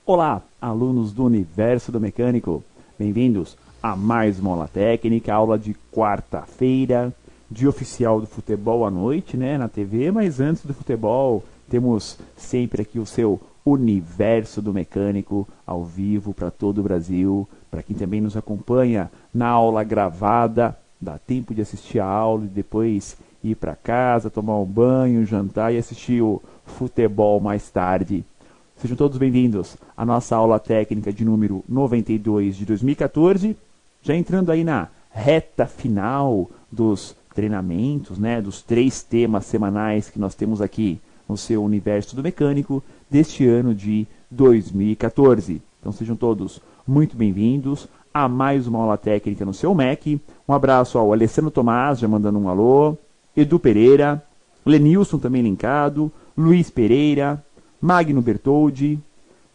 Olá, alunos do Universo do Mecânico, bem-vindos a mais uma aula técnica, aula de quarta-feira, dia oficial do futebol à noite, né, na TV, mas antes do futebol temos sempre aqui o seu Universo do Mecânico ao vivo para todo o Brasil, para quem também nos acompanha na aula gravada, dá tempo de assistir a aula e depois ir para casa, tomar um banho, jantar e assistir o futebol mais tarde. Sejam todos bem-vindos à nossa aula técnica de número 92 de 2014, já entrando aí na reta final dos treinamentos, né, dos 3 temas semanais que nós temos aqui no seu Universo do Mecânico deste ano de 2014. Então sejam todos muito bem-vindos a mais uma aula técnica no seu Mac. Um abraço ao Alessandro Tomás, já mandando um alô, Edu Pereira, Lenilson também linkado, Luiz Pereira, Magno Bertoldi,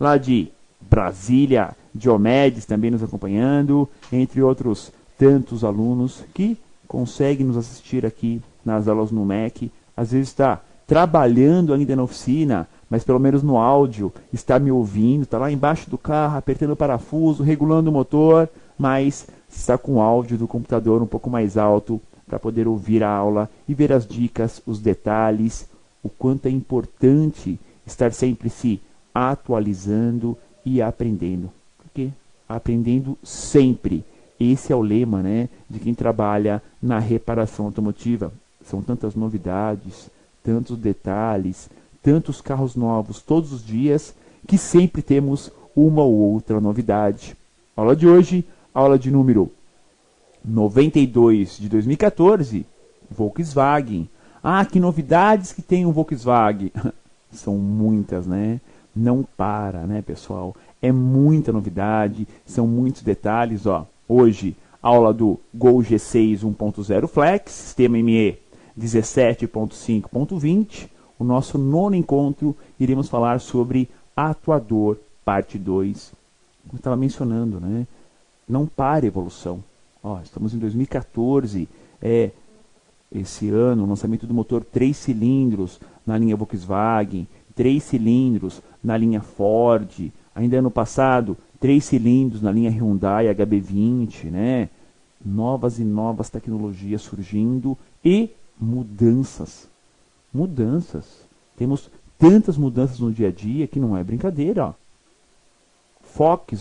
lá de Brasília, Diomedes também nos acompanhando, entre outros tantos alunos que conseguem nos assistir aqui nas aulas no Mac. Às vezes está trabalhando ainda na oficina, mas pelo menos no áudio está me ouvindo, está lá embaixo do carro, apertando o parafuso, regulando o motor, mas está com o áudio do computador um pouco mais alto para poder ouvir a aula e ver as dicas, os detalhes, o quanto é importante estar sempre se atualizando e aprendendo. Porque aprendendo sempre. Esse é o lema, né, de quem trabalha na reparação automotiva. São tantas novidades, tantos detalhes, tantos carros novos todos os dias, que sempre temos uma ou outra novidade. Aula de hoje, aula de número 92 de 2014, Volkswagen. Ah, que novidades que tem o Volkswagen! São muitas, né? Não para, né, pessoal? É muita novidade, são muitos detalhes, ó. Hoje, aula do Gol G6 1.0 Flex, sistema ME 17.5.20. O nosso nono encontro, iremos falar sobre atuador, parte 2. Como eu estava mencionando, né? Não para a evolução. Ó, estamos em 2014, esse ano, o lançamento do motor 3 cilindros na linha Volkswagen, 3 cilindros na linha Ford, ainda ano passado, 3 cilindros na linha Hyundai HB20, né? Novas e novas tecnologias surgindo e mudanças. Mudanças. Temos tantas mudanças no dia a dia que não é brincadeira, ó.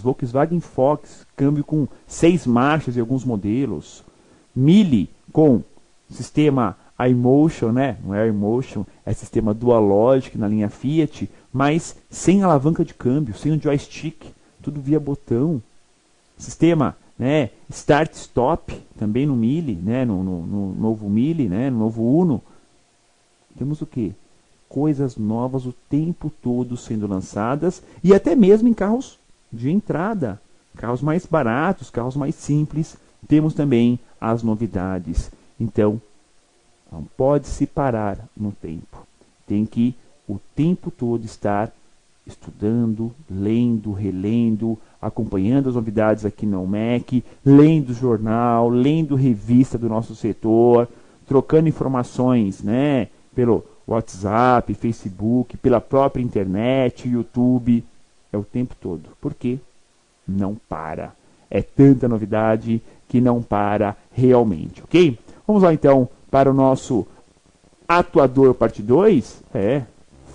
Volkswagen Fox, câmbio com 6 marchas em alguns modelos. Mille com sistema iMotion, né? Não é iMotion, é sistema Dualogic na linha Fiat, mas sem alavanca de câmbio, sem o joystick, tudo via botão. Sistema, né, Start-Stop, também no Mille, né, no novo Mille, né, no novo Uno. Temos o quê? Coisas novas o tempo todo sendo lançadas, e até mesmo em carros de entrada, carros mais baratos, carros mais simples, temos também as novidades. Então, não pode se parar no tempo. Tem que o tempo todo estar estudando, lendo, relendo, acompanhando as novidades aqui no Mac, lendo jornal, lendo revista do nosso setor, trocando informações, né, pelo WhatsApp, Facebook, pela própria internet, YouTube. É o tempo todo. Por quê? Não para. É tanta novidade que não para realmente, ok? Vamos lá então para o nosso atuador parte 2.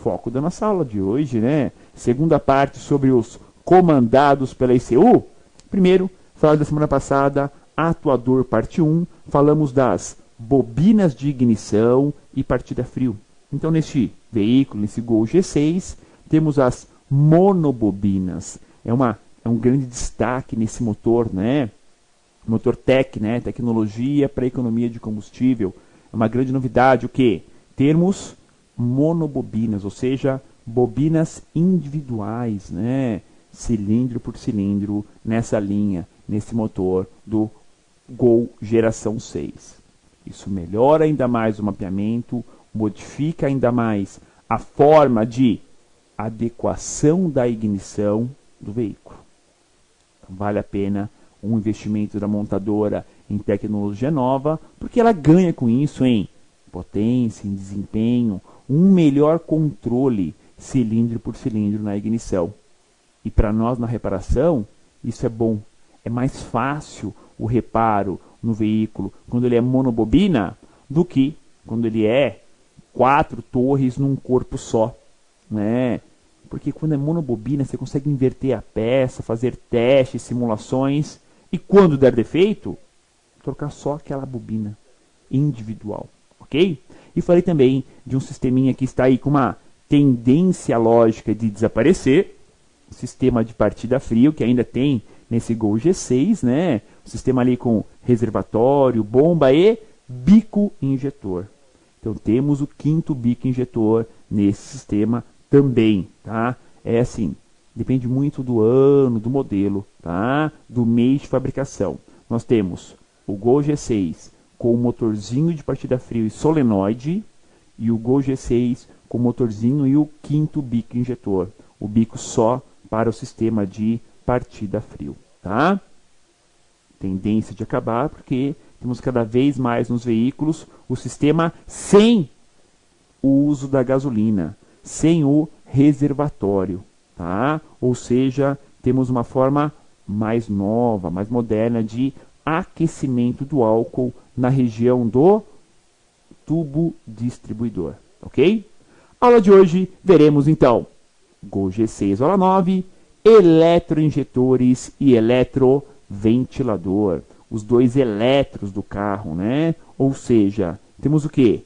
Foco da nossa aula de hoje, né? Segunda parte sobre os comandados pela ECU. Primeiro, falar da semana passada, atuador parte 1, falamos das bobinas de ignição e partida frio. Então neste veículo, nesse Gol G6, temos as monobobinas. É um grande destaque nesse motor, né? Motor Tech, né? Tecnologia para economia de combustível. É uma grande novidade o que? Termos monobobinas, ou seja, bobinas individuais, né? Cilindro por cilindro nessa linha, nesse motor do Gol geração 6. Isso melhora ainda mais o mapeamento, modifica ainda mais a forma de adequação da ignição do veículo. Então, vale a pena um investimento da montadora em tecnologia nova, porque ela ganha com isso em potência, em desempenho, um melhor controle cilindro por cilindro na ignição. E para nós na reparação, isso é bom. É mais fácil o reparo no veículo quando ele é monobobina do que quando ele é 4 torres num corpo só, né? Porque quando é monobobina você consegue inverter a peça, fazer testes, simulações e quando der defeito, trocar só aquela bobina individual, ok? E falei também de um sisteminha que está aí com uma tendência lógica de desaparecer, sistema de partida frio que ainda tem nesse Gol G6, né? O sistema ali com reservatório, bomba e bico injetor. Então temos o 5º bico injetor nesse sistema também, tá? É assim, depende muito do ano, do modelo, tá? Do mês de fabricação. Nós temos o Gol G6 com o motorzinho de partida frio e solenoide e o Gol G6 com o motorzinho e o 5º bico injetor. O bico só para o sistema de partida frio, tá? Tendência de acabar porque temos cada vez mais nos veículos o sistema sem o uso da gasolina, sem o reservatório, tá? Ou seja, temos uma forma mais nova, mais moderna de aquecimento do álcool na região do tubo distribuidor, ok? Aula de hoje, veremos então Gol G6 aula 9, eletroinjetores e eletroventilador, os dois eletros do carro, né? Ou seja, temos o que?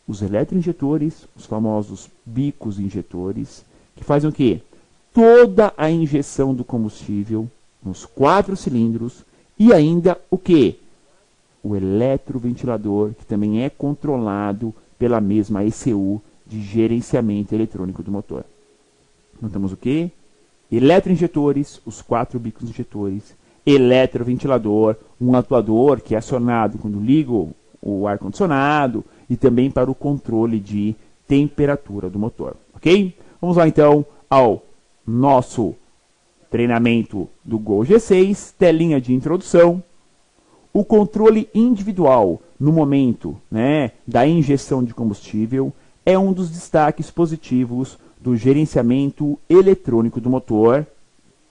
Os eletroinjetores, os famosos bicos injetores, que fazem o que? Toda a injeção do combustível nos 4 cilindros e ainda o que? O eletroventilador, que também é controlado pela mesma ECU de gerenciamento eletrônico do motor. Então temos o que? Eletroinjetores, os 4 bicos injetores, eletroventilador, um atuador que é acionado quando ligo o ar-condicionado e também para o controle de temperatura do motor, ok? Vamos lá então ao nosso treinamento do Gol G6, telinha de introdução. O controle individual no momento, né, da injeção de combustível é um dos destaques positivos do gerenciamento eletrônico do motor.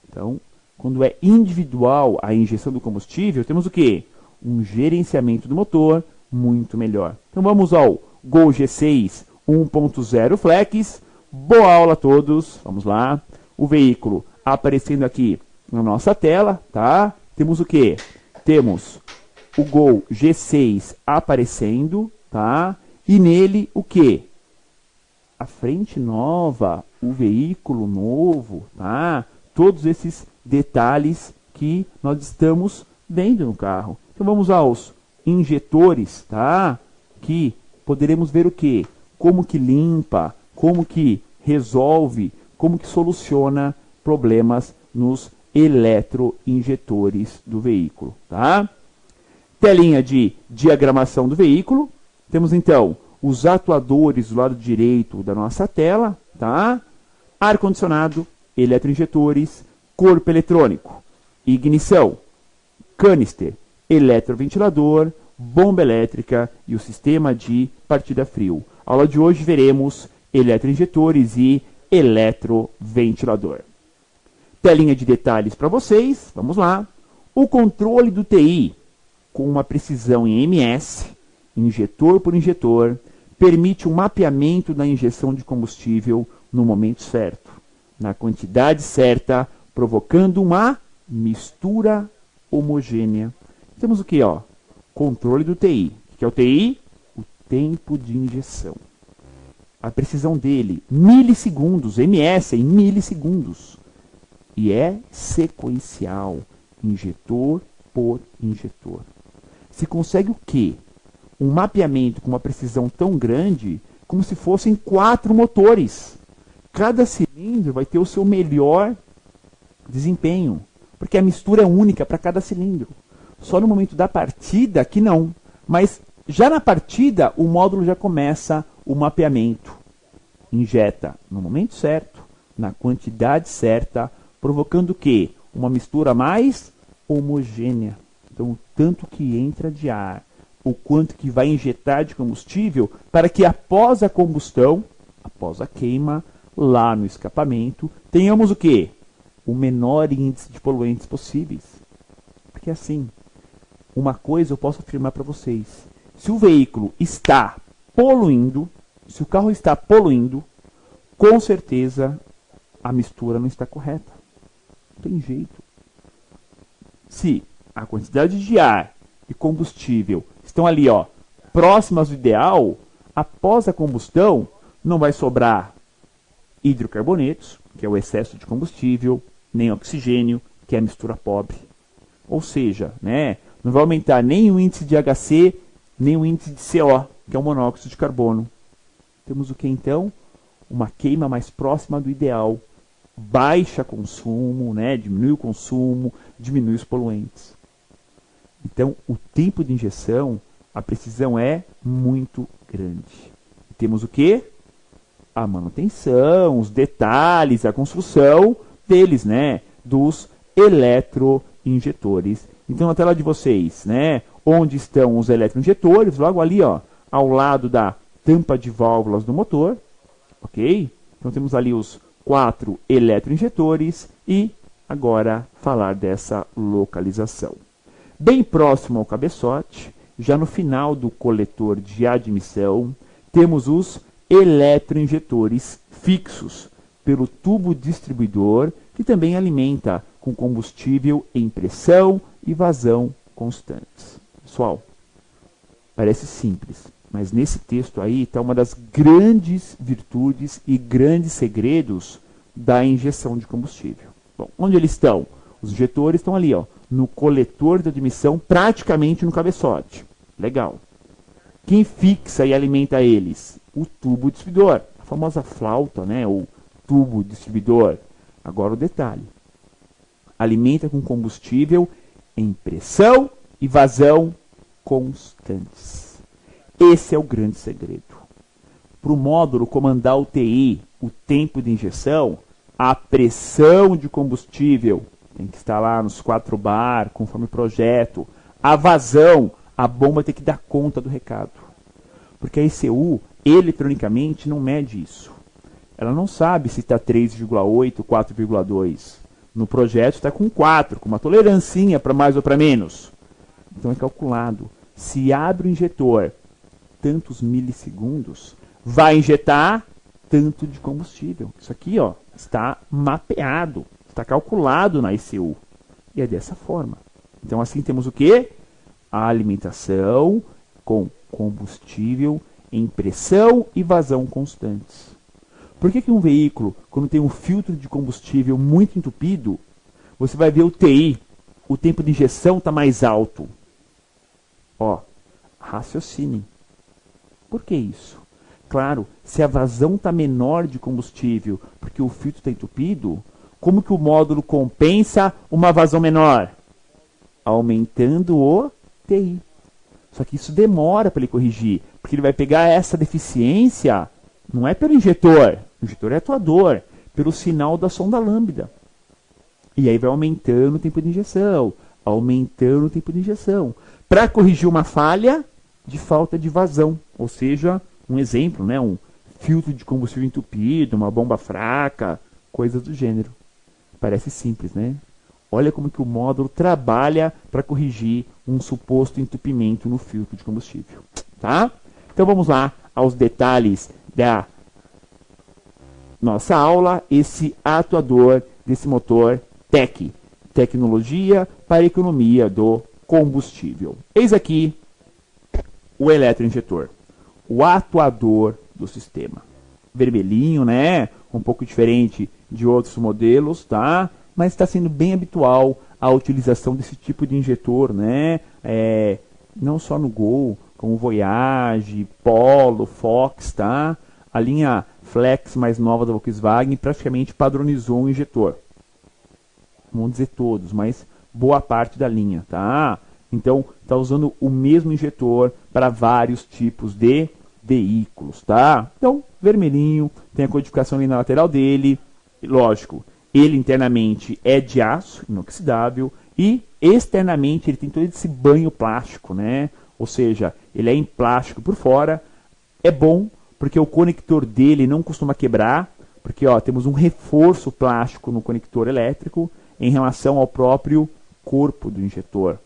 Então, quando é individual a injeção do combustível, temos o quê? Um gerenciamento do motor muito melhor. Então vamos ao Gol G6 1.0 Flex. Boa aula a todos. Vamos lá. O veículo aparecendo aqui na nossa tela, tá? Temos o quê? Temos o Gol G6 aparecendo, tá? E nele o quê? A frente nova, o veículo novo, tá? Todos esses detalhes que nós estamos vendo no carro. Então vamos aos injetores, tá? Que poderemos ver o que? Como que limpa, como que resolve, como que soluciona problemas nos eletroinjetores do veículo, tá? Telinha de diagramação do veículo. Temos então os atuadores do lado direito da nossa tela, tá? Ar-condicionado, eletroinjetores, corpo eletrônico, ignição, canister, eletroventilador, bomba elétrica e o sistema de partida frio. Aula de hoje veremos eletroinjetores e eletroventilador. Telinha de detalhes para vocês, vamos lá. O controle do TI, com uma precisão em ms, injetor por injetor, permite um mapeamento da injeção de combustível no momento certo, na quantidade certa, provocando uma mistura homogênea. Temos o que? Ó? Controle do TI. O que é o TI? O tempo de injeção. A precisão dele, milissegundos, ms em milissegundos. E é sequencial, injetor por injetor. Se consegue o quê? Um mapeamento com uma precisão tão grande como se fossem 4 motores. Cada cilindro vai ter o seu melhor desempenho, porque a mistura é única para cada cilindro. Só no momento da partida que não. Mas já na partida o módulo já começa o mapeamento. Injeta no momento certo, na quantidade certa, provocando o quê? Uma mistura mais homogênea. Então, o tanto que entra de ar, o quanto que vai injetar de combustível, para que após a combustão, após a queima, lá no escapamento, tenhamos o quê? o menor índice de poluentes possíveis. Porque assim, uma coisa eu posso afirmar para vocês. Se o veículo está poluindo, se o carro está poluindo, com certeza a mistura não está correta. Não tem jeito. Se a quantidade de ar e combustível estão ali, ó, próximas do ideal, após a combustão não vai sobrar hidrocarbonetos, que é o excesso de combustível, nem oxigênio, que é a mistura pobre. Ou seja, né, não vai aumentar nem o índice de HC, nem o índice de CO, que é o monóxido de carbono. Temos o que então? Uma queima mais próxima do ideal. Baixa consumo, né, diminui o consumo, diminui os poluentes. Então, o tempo de injeção, a precisão é muito grande. Temos o que? A manutenção, os detalhes, a construção deles, né, dos eletroinjetores. Então, na tela de vocês, né, onde estão os eletroinjetores, logo ali, ó, ao lado da tampa de válvulas do motor, ok? Então, temos ali os 4 eletroinjetores e agora falar dessa localização. Bem próximo ao cabeçote, já no final do coletor de admissão, temos os eletroinjetores fixos pelo tubo distribuidor, que também alimenta com combustível em pressão e vazão constantes. Pessoal, parece simples, mas nesse texto aí está uma das grandes virtudes e grandes segredos da injeção de combustível. Bom, onde eles estão? Os injetores estão ali, ó, no coletor de admissão, praticamente no cabeçote. Legal. Quem fixa e alimenta eles? O tubo distribuidor, a famosa flauta, né, ou tubo distribuidor. Agora o detalhe. Alimenta com combustível em pressão e vazão constantes. Esse é o grande segredo. Para o módulo comandar o TI, o tempo de injeção, a pressão de combustível tem que estar lá nos 4 bar, conforme o projeto. A vazão, a bomba tem que dar conta do recado. Porque a ECU, eletronicamente, não mede isso. Ela não sabe se está 3,8, 4,2. No projeto está com 4, com uma tolerancinha para mais ou para menos. Então é calculado. Se abre o injetor tantos milissegundos, vai injetar tanto de combustível. Isso aqui, ó, está mapeado, está calculado na ECU. E é dessa forma. Então assim temos o quê? A alimentação com combustível em pressão e vazão constantes. Por que um veículo, quando tem um filtro de combustível muito entupido, você vai ver o TI, o tempo de injeção está mais alto? Ó, raciocínio. Por que isso? Claro, se a vazão está menor de combustível porque o filtro está entupido, como que o módulo compensa uma vazão menor? Aumentando o TI. Só que isso demora para ele corrigir, porque ele vai pegar essa deficiência, não é pelo injetor, o injetor é atuador, pelo sinal da sonda lambda. E aí vai aumentando o tempo de injeção, aumentando o tempo de injeção, para corrigir uma falha de falta de vazão, ou seja, um exemplo, né, um filtro de combustível entupido, uma bomba fraca, coisas do gênero. Parece simples, né? Olha como que o módulo trabalha para corrigir um suposto entupimento no filtro de combustível. Tá? Então vamos lá aos detalhes da nossa aula. Esse atuador desse motor TEC, tecnologia para economia do combustível. Eis aqui o eletroinjetor, o atuador do sistema. Vermelhinho, né? Um pouco diferente de outros modelos, tá? Mas está sendo bem habitual a utilização desse tipo de injetor, né? Não só no Gol, como Voyage, Polo, Fox, tá? A linha Flex mais nova da Volkswagen praticamente padronizou um injetor. Não vou dizer todos, mas boa parte da linha, tá? Então, está usando o mesmo injetor para vários tipos de veículos, tá? Então, vermelhinho, tem a codificação ali na lateral dele, lógico. Ele internamente é de aço inoxidável e externamente ele tem todo esse banho plástico, né? Ou seja, ele é em plástico por fora. É bom porque o conector dele não costuma quebrar, Porque ó, temos um reforço plástico no conector elétrico em relação ao próprio corpo do injetor,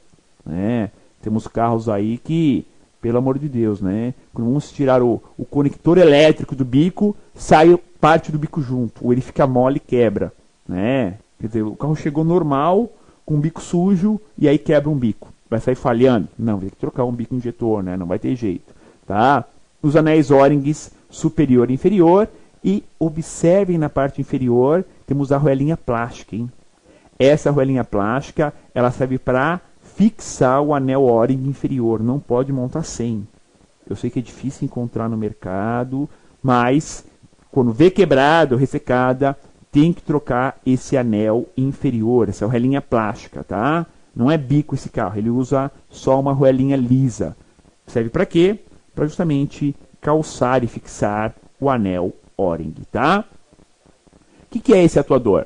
né? Temos carros aí que, pelo amor de Deus, né? Quando vamos tirar o conector elétrico do bico, sai parte do bico junto, ou ele fica mole e quebra, né? Quer dizer, o carro chegou normal, com um bico sujo, e aí quebra um bico. Vai sair falhando? Não, vai ter que trocar um bico injetor, né? Não vai ter jeito, tá? Os anéis O-rings superior e inferior, e observem na parte inferior, temos a arruelinha plástica, hein? Essa arruelinha plástica, ela serve para fixar o anel O-ring inferior, não pode montar sem. Eu sei que é difícil encontrar no mercado, mas quando vê quebrada ou ressecada, tem que trocar esse anel inferior, essa arruelinha plástica, tá? Não é bico esse carro, ele usa só uma arruelinha lisa. Serve para quê? Para justamente calçar e fixar o anel O-ring, tá? O que é esse atuador?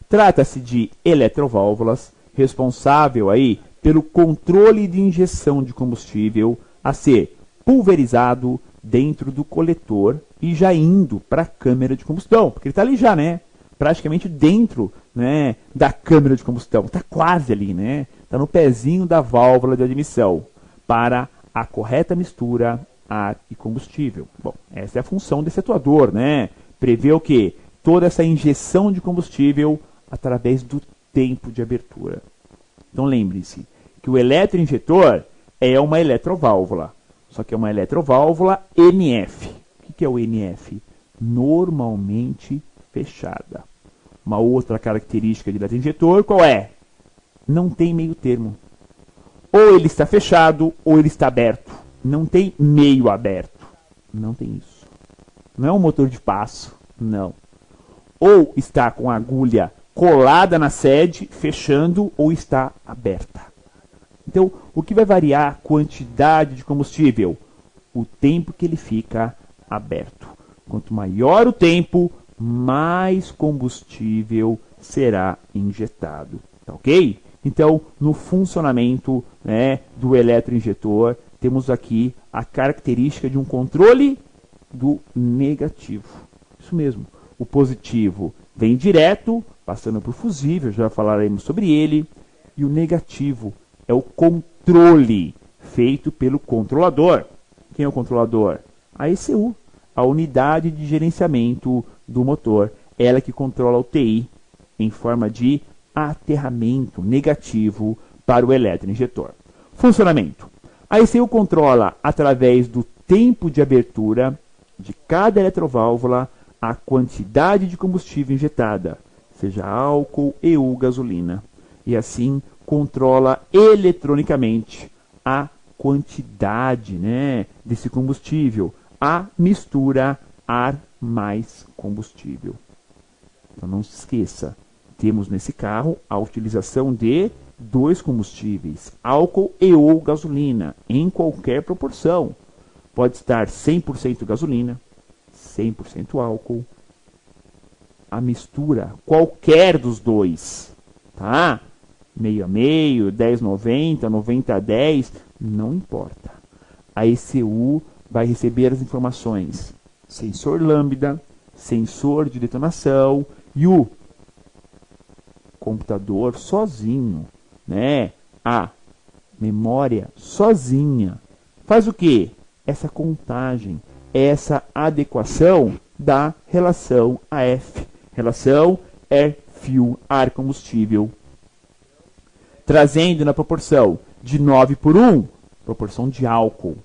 Trata-se de eletroválvulas, responsável aí pelo controle de injeção de combustível a ser pulverizado dentro do coletor e já indo para a câmara de combustão, porque ele está ali já, né? Praticamente dentro, né, da câmara de combustão, está quase ali, né? Está no pezinho da válvula de admissão para a correta mistura ar e combustível. Bom, essa é a função desse atuador, né? Prevê o quê? Toda essa injeção de combustível através do tempo de abertura. Então lembre-se que o eletroinjetor é uma eletroválvula, só que é uma eletroválvula NF. O que é o NF? Normalmente fechada. Uma outra característica de eletroinjetor, qual é? Não tem meio termo. Ou ele está fechado, ou ele está aberto. Não tem meio aberto. Não tem isso. Não é um motor de passo, não. Ou está com a agulha colada na sede, fechando, ou está aberta. Então, o que vai variar a quantidade de combustível? O tempo que ele fica aberto. Quanto maior o tempo, mais combustível será injetado. Tá ok? Então, no funcionamento, né, do eletroinjetor, temos aqui a característica de um controle do negativo. Isso mesmo. O positivo vem direto, passando por fusível, já falaremos sobre ele. E o negativo é o controle feito pelo controlador. Quem é o controlador? A ECU, a unidade de gerenciamento do motor. Ela que controla o TI em forma de aterramento negativo para o eletroinjetor. Funcionamento. A ECU controla, através do tempo de abertura de cada eletroválvula, a quantidade de combustível injetada, seja álcool, EU, gasolina. E assim controla eletronicamente a quantidade, né, desse combustível, a mistura ar mais combustível. Então não se esqueça, temos nesse carro a utilização de dois combustíveis, álcool e ou gasolina, em qualquer proporção. Pode estar 100% gasolina, 100% álcool, a mistura, qualquer dos dois, tá? Meio a meio, 10-90, 90-10, não importa. A ECU vai receber as informações sensor lambda, sensor de detonação e o computador sozinho, né? A memória sozinha. Faz o quê? Essa contagem, essa adequação da relação AF, relação Air-Fuel, ar-combustível, trazendo na proporção de 9:1, proporção de álcool,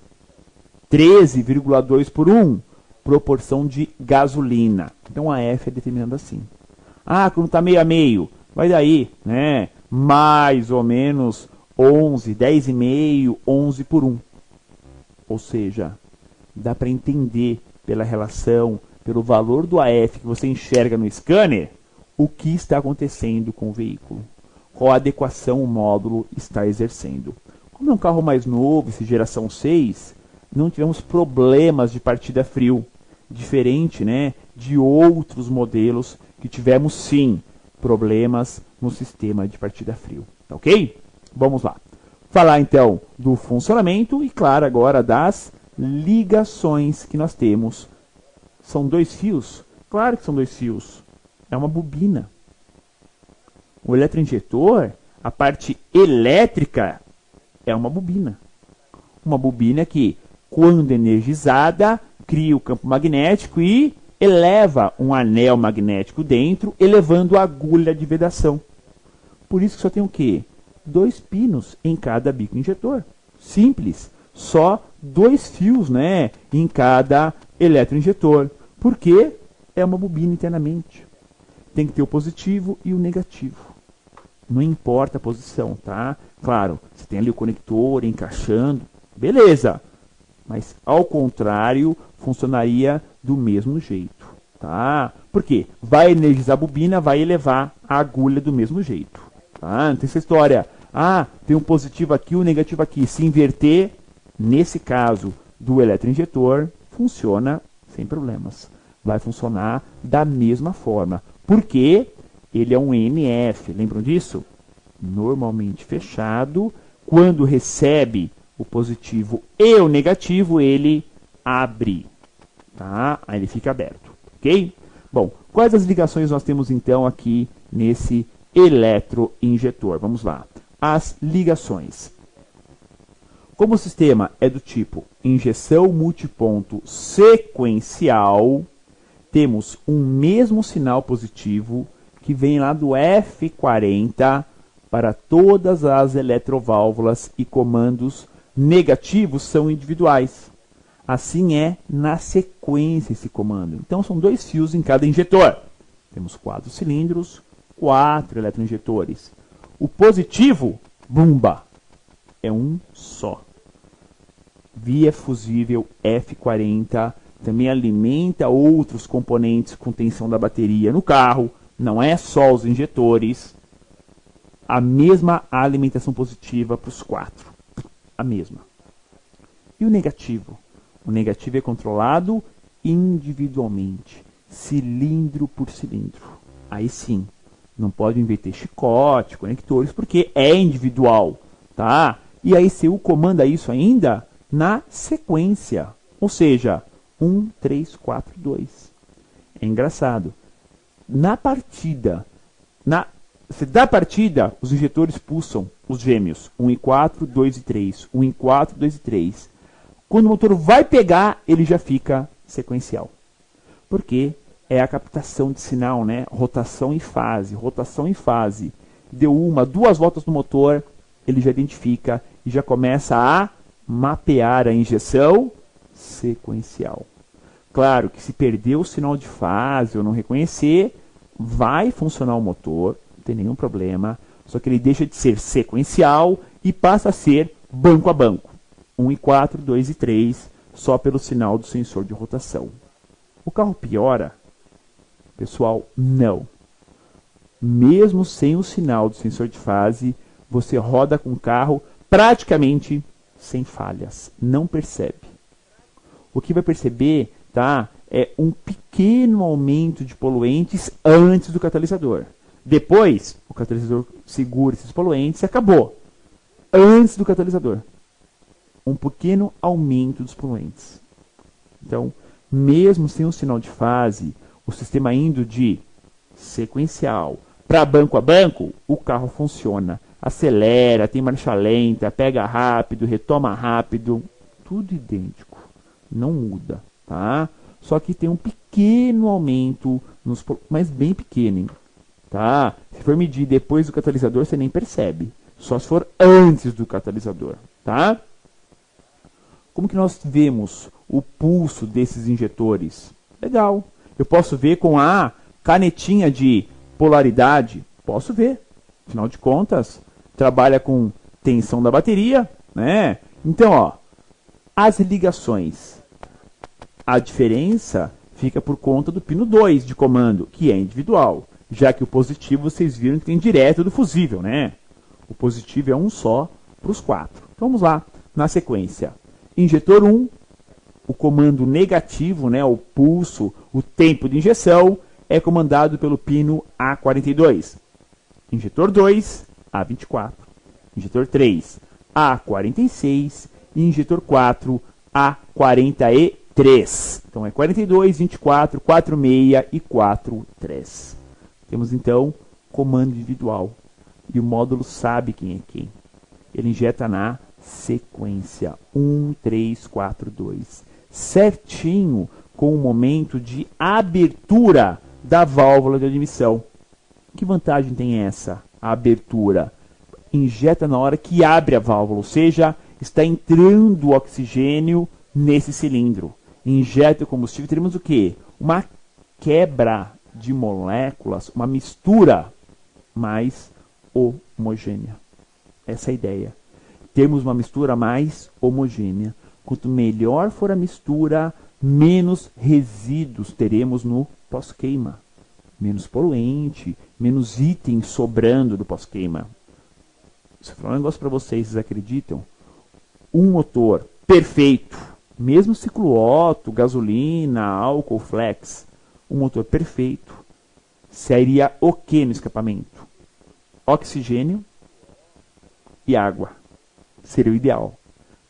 13,2:1, proporção de gasolina. Então a F é determinada assim. Ah, quando está meio a meio, vai daí, né? Mais ou menos 11, 10,5, 11:1. Ou seja, dá para entender pela relação, pelo valor do AF que você enxerga no scanner, o que está acontecendo com o veículo. Qual adequação o módulo está exercendo. Como é um carro mais novo, esse geração 6, não tivemos problemas de partida frio. Diferente, né, de outros modelos que tivemos sim problemas no sistema de partida frio. Tá ok? Vamos lá. Falar então do funcionamento e, claro, agora das ligações que nós temos. São dois fios Claro que são dois fios. É uma bobina. O eletroinjetor, a parte elétrica, é uma bobina. Uma bobina que, quando energizada, cria o campo magnético e eleva um anel magnético dentro, elevando a agulha de vedação. Por isso que só tem o quê? 2 pinos em cada bico injetor. Simples. Só 2 fios, né, em cada eletroinjetor. Por quê? É uma bobina internamente. Tem que ter o positivo e o negativo. Não importa a posição, tá? Claro, você tem ali o conector encaixando, beleza. Mas, ao contrário, funcionaria do mesmo jeito, tá? Por quê? Vai energizar a bobina, vai elevar a agulha do mesmo jeito, tá? Não tem essa história. Ah, tem um positivo aqui, um negativo aqui. Se inverter, nesse caso do eletroinjetor, funciona sem problemas. Vai funcionar da mesma forma. Porque ele é um NF, lembram disso? Normalmente fechado. Quando recebe o positivo e o negativo, ele abre. Tá? Aí ele fica aberto. Ok? Bom, quais as ligações nós temos então aqui nesse eletroinjetor? Vamos lá. As ligações. Como o sistema é do tipo injeção multiponto sequencial, temos um mesmo sinal positivo que vem lá do F40 para todas as eletroválvulas e comandos negativos são individuais. Assim é na sequência esse comando. Então são 2 fios em cada injetor. Temos 4 cilindros, 4 eletroinjetores. O positivo, bumba, é um só. Via fusível F40 também alimenta outros componentes com tensão da bateria no carro. Não é só os injetores. A mesma alimentação positiva para os 4. A mesma. E o negativo? O negativo é controlado individualmente. Cilindro por cilindro. Aí sim. Não pode inverter chicote, conectores, porque é individual. Tá? E aí você comanda isso ainda na sequência. Ou seja, 1, 3, 4, 2. É engraçado. Na partida, da partida, os injetores pulsam os gêmeos. 1 e 4, 2 e 3. 1 e 4, 2 e 3. Quando o motor vai pegar, ele já fica sequencial. Por quê? É a captação de sinal, né? Rotação e fase. Rotação e fase. Deu 1, 2 voltas no motor, ele já identifica e já começa a mapear a injeção sequencial. Claro que se perder o sinal de fase ou não reconhecer, vai funcionar o motor, não tem nenhum problema, só que ele deixa de ser sequencial e passa a ser banco a banco. 1 e 4, 2 e 3, só pelo sinal do sensor de rotação. O carro piora? Pessoal, não. Mesmo sem o sinal do sensor de fase, você roda com o carro praticamente sem falhas. Não percebe. O que vai perceber, tá, é um pequeno aumento de poluentes antes do catalisador. Depois, o catalisador segura esses poluentes e acabou. Antes do catalisador. Um pequeno aumento dos poluentes. Então, mesmo sem o sinal de fase, o sistema indo de sequencial para banco a banco, o carro funciona. Acelera, tem marcha lenta, pega rápido, retoma rápido. Tudo idêntico. Não muda, tá? Só que tem um pequeno aumento, mas bem pequeno, hein? Tá? Se for medir depois do catalisador, você nem percebe. Só se for antes do catalisador, tá? Como que nós vemos o pulso desses injetores? Legal. Eu posso ver com a canetinha de polaridade. Posso ver. Afinal de contas, trabalha com tensão da bateria, né? Então, ó, as ligações. A diferença fica por conta do pino 2 de comando, que é individual. Já que o positivo, vocês viram que tem direto do fusível, né? O positivo é um só para os 4. Então, vamos lá, na sequência. Injetor 1, o comando negativo, né, o pulso, o tempo de injeção, é comandado pelo pino A42. Injetor 2, A24. Injetor 3, A46. E injetor 4, A46. 3. Então é 42, 24, 46 e 43. Temos então comando individual. E o módulo sabe quem é quem. Ele injeta na sequência 1, 3, 4, 2. Certinho com o momento de abertura da válvula de admissão. Que vantagem tem essa? A abertura. Injeta na hora que abre a válvula, ou seja, está entrando o oxigênio nesse cilindro. Injeta o combustível, teremos o quê? Uma quebra de moléculas, uma mistura mais homogênea. Essa é a ideia. Temos uma mistura mais homogênea. Quanto melhor for a mistura, menos resíduos teremos no pós-queima. Menos poluente, menos itens sobrando do pós-queima. Se eu falar um negócio para vocês, vocês acreditam? Um motor perfeito, mesmo ciclo Otto, gasolina, álcool, flex, um motor perfeito, sairia o que no escapamento? Oxigênio e água. Seria o ideal.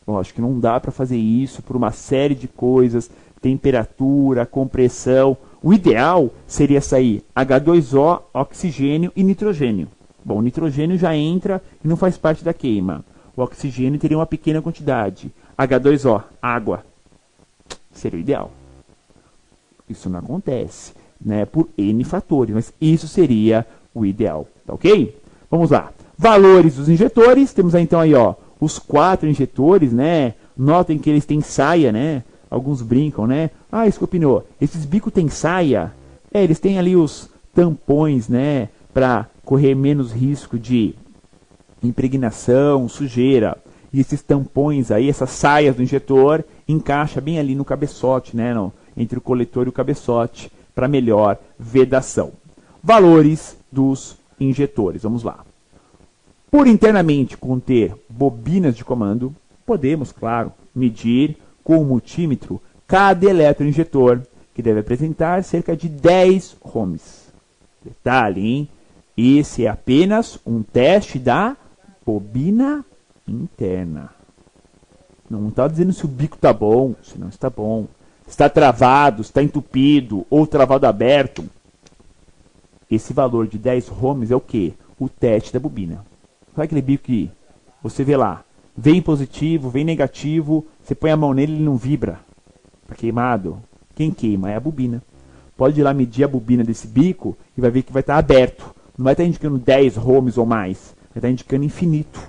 Lógico que não dá para fazer isso por uma série de coisas, temperatura, compressão. O ideal seria sair H2O, oxigênio e nitrogênio. Bom, o nitrogênio já entra e não faz parte da queima. O oxigênio teria uma pequena quantidade. H2O, água. Seria o ideal. Isso não acontece, né, por N fatores, mas isso seria o ideal, tá ok? Vamos lá. Valores dos injetores, temos aí, então aí, ó, os 4 injetores, né? Notem que eles têm saia, né? Alguns brincam, né? Ah, Escopinô, esses bicos têm saia? É, eles têm ali os tampões, né? Para correr menos risco de impregnação, sujeira. E esses tampões aí, essas saias do injetor, encaixa bem ali no cabeçote, né? Entre o coletor e o cabeçote, para melhor vedação. Valores dos injetores, vamos lá. Por internamente conter bobinas de comando, podemos, claro, medir com o multímetro cada eletroinjetor, que deve apresentar cerca de 10 ohms. Detalhe, hein? Esse é apenas um teste da bobina interna. Não está dizendo se o bico está bom, se não está bom. Está travado, está entupido ou travado aberto. Esse valor de 10 ohms é o quê? O teste da bobina. Sabe aquele bico que você vê lá, vem positivo, vem negativo, você põe a mão nele e ele não vibra. Está queimado. Quem queima é a bobina. Pode ir lá medir a bobina desse bico e vai ver que vai estar aberto. Não vai estar indicando 10 ohms ou mais. Vai estar indicando infinito.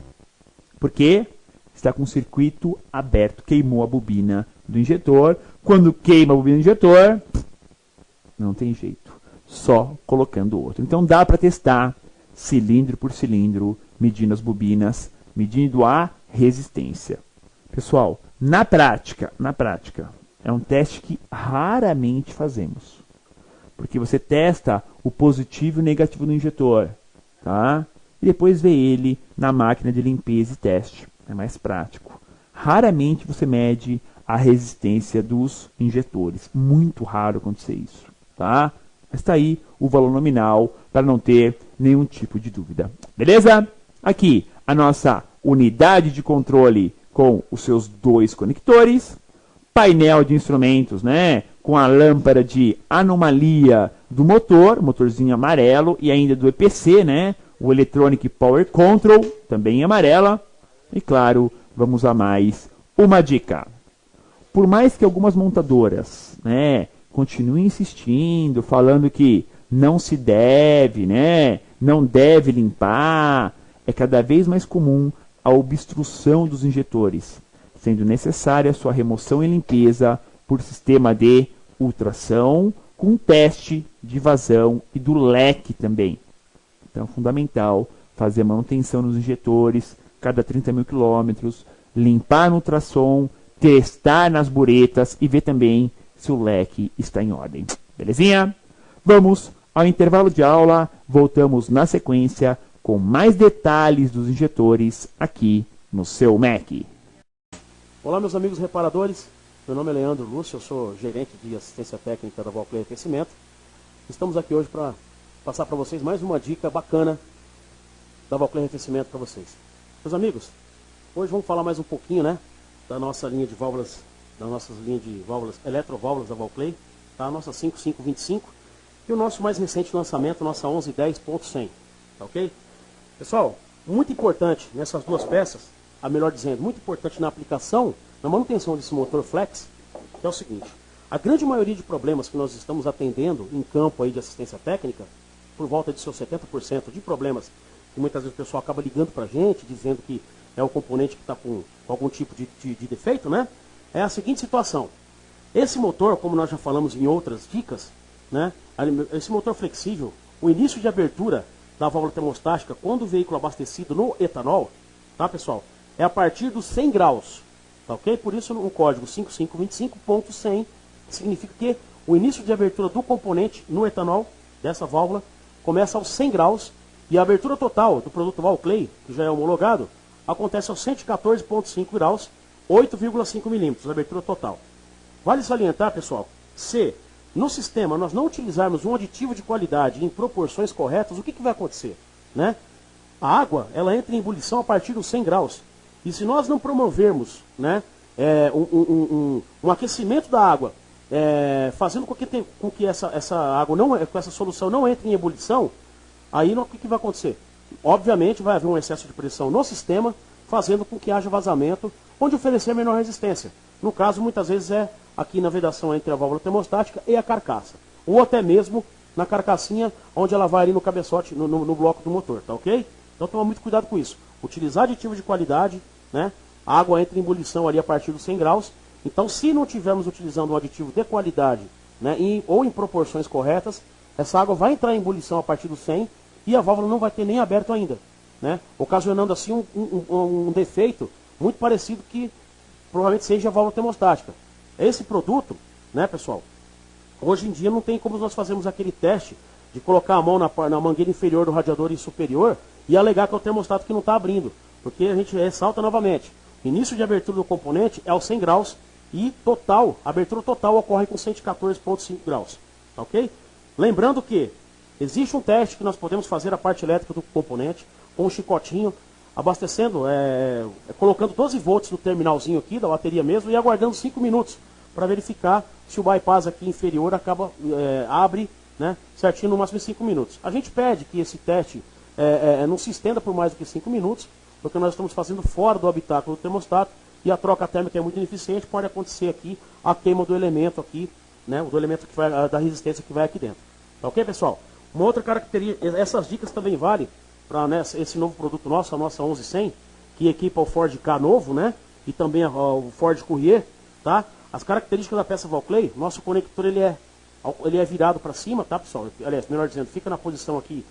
Por quê? Está com o circuito aberto. Queimou a bobina do injetor. Quando queima a bobina do injetor, não tem jeito. Só colocando outro. Então dá para testar cilindro por cilindro, medindo as bobinas, medindo a resistência. Pessoal, na prática, é um teste que raramente fazemos. Porque você testa o positivo e o negativo do injetor, tá? E depois vê ele na máquina de limpeza e teste. É mais prático. Raramente você mede a resistência dos injetores. Muito raro acontecer isso, tá? Mas está aí o valor nominal para não ter nenhum tipo de dúvida. Beleza? Aqui a nossa unidade de controle com os seus 2 conectores, painel de instrumentos, né, com a lâmpada de anomalia do motor, motorzinho amarelo, e ainda do EPC, né, o Electronic Power Control, também amarela. E claro, vamos a mais uma dica. Por mais que algumas montadoras, né, continuem insistindo, falando que não se deve, né, não deve limpar, é cada vez mais comum a obstrução dos injetores, sendo necessária sua remoção e limpeza por sistema de ultrassom, com teste de vazão e do leque também. Então é fundamental fazer manutenção nos injetores, cada 30 mil quilômetros, limpar no ultrassom, testar nas buretas e ver também se o leque está em ordem. Belezinha? Vamos ao intervalo de aula, voltamos na sequência com mais detalhes dos injetores aqui no seu MEC. Olá, meus amigos reparadores, meu nome é Leandro Lúcio, eu sou gerente de assistência técnica da Valcleia Aquecimento. Estamos aqui hoje para passar para vocês mais uma dica bacana da Valcleia Aquecimento para vocês. Meus amigos, hoje vamos falar mais um pouquinho, né, da nossa linha de válvulas das nossas linhas de válvulas, eletroválvulas da Valclay, tá? A nossa 5525 e o nosso mais recente lançamento, nossa 1110.100, tá ok? Pessoal, muito importante nessas duas peças, a melhor dizendo, muito importante na aplicação, na manutenção desse motor flex, que é o seguinte: a grande maioria de problemas que nós estamos atendendo em campo aí de assistência técnica, por volta de seus 70% de problemas, que muitas vezes o pessoal acaba ligando para a gente, dizendo que é o componente que está com algum tipo de defeito, né? É a seguinte situação: esse motor, como nós já falamos em outras dicas, né? Esse motor flexível, o início de abertura da válvula termostática, quando o veículo abastecido no etanol, tá, pessoal? É a partir dos 100 graus, tá ok? Por isso o código 5525.100 significa que o início de abertura do componente no etanol, dessa válvula, começa aos 100 graus e a abertura total do produto Valclay, que já é homologado, acontece aos 114,5 graus, 8,5 milímetros, a abertura total. Vale salientar, pessoal, se no sistema nós não utilizarmos um aditivo de qualidade em proporções corretas, o que vai acontecer? Né? A água, ela entra em ebulição a partir dos 100 graus. E se nós não promovermos, né, um aquecimento da água, fazendo com que essa água com essa solução não entre em ebulição, aí o que vai acontecer? Obviamente vai haver um excesso de pressão no sistema, fazendo com que haja vazamento, onde oferecer menor resistência. No caso, muitas vezes é aqui na vedação entre a válvula termostática e a carcaça. Ou até mesmo na carcassinha, onde ela vai ali no cabeçote, no bloco do motor, tá ok? Então toma muito cuidado com isso. Utilizar aditivo de qualidade, né? A água entra em ebulição ali a partir dos 100 graus. Então, se não estivermos utilizando um aditivo de qualidade, né, ou em proporções corretas, essa água vai entrar em ebulição a partir dos 100 e a válvula não vai ter nem aberto ainda, né? Ocasionando assim um defeito muito parecido que provavelmente seja a válvula termostática. Esse produto, né, pessoal, hoje em dia não tem como nós fazermos aquele teste de colocar a mão na mangueira inferior do radiador e superior e alegar que é o termostato que não está abrindo, porque a gente ressalta novamente: início de abertura do componente é aos 100 graus e a abertura total ocorre com 114,5 graus, tá ok? Lembrando que existe um teste que nós podemos fazer a parte elétrica do componente com um chicotinho, abastecendo, colocando 12 volts no terminalzinho aqui da bateria mesmo e aguardando 5 minutos para verificar se o bypass aqui inferior abre, né, certinho no máximo em 5 minutos. A gente pede que esse teste não se estenda por mais do que 5 minutos, porque nós estamos fazendo fora do habitáculo do termostato e a troca térmica é muito ineficiente, pode acontecer aqui a queima do elemento aqui, né, do elemento que vai, da resistência que vai aqui dentro. Tá ok, pessoal? Uma outra característica, essas dicas também valem para, né, esse novo produto nosso, a nossa 1100, que equipa o Ford K novo, né, e também o Ford Courier, tá? As características da peça Valclay, nosso conector ele é virado para cima, tá, pessoal? Aliás, melhor dizendo, fica na posição aqui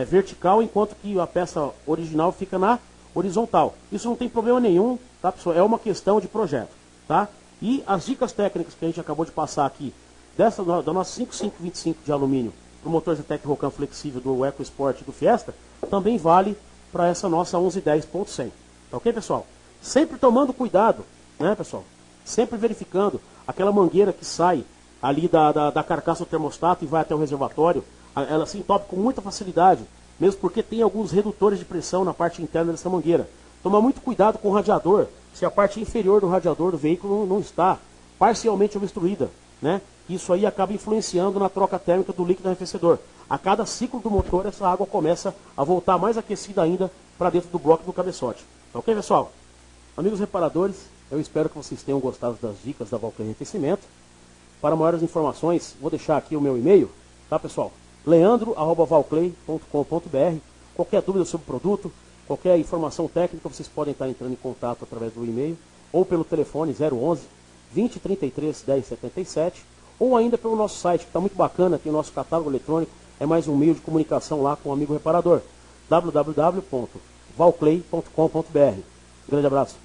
vertical, enquanto que a peça original fica na horizontal. Isso não tem problema nenhum, tá, pessoal? É uma questão de projeto, tá? E as dicas técnicas que a gente acabou de passar aqui, da nossa 5525 de alumínio, para o motor Zetec Rocan flexível do EcoSport e do Fiesta, também vale para essa nossa 1110.100. Tá ok, pessoal? Sempre tomando cuidado, né, pessoal? Sempre verificando aquela mangueira que sai ali da carcaça do termostato e vai até o reservatório, ela se entope com muita facilidade, mesmo porque tem alguns redutores de pressão na parte interna dessa mangueira. Toma muito cuidado com o radiador, se a parte inferior do radiador do veículo não está parcialmente obstruída, né? Isso aí acaba influenciando na troca térmica do líquido arrefecedor. A cada ciclo do motor, essa água começa a voltar mais aquecida ainda para dentro do bloco do cabeçote. Tá ok, pessoal? Amigos reparadores, eu espero que vocês tenham gostado das dicas da Valclay Enriquecimento. Para maiores informações, vou deixar aqui o meu e-mail, tá, pessoal? leandro@valclay.com.br. Qualquer dúvida sobre o produto, qualquer informação técnica, vocês podem estar entrando em contato através do e-mail ou pelo telefone 011 2033 1077 ou ainda pelo nosso site, que está muito bacana, tem o nosso catálogo eletrônico, é mais um meio de comunicação lá com o amigo reparador, www.valclay.com.br. Grande abraço.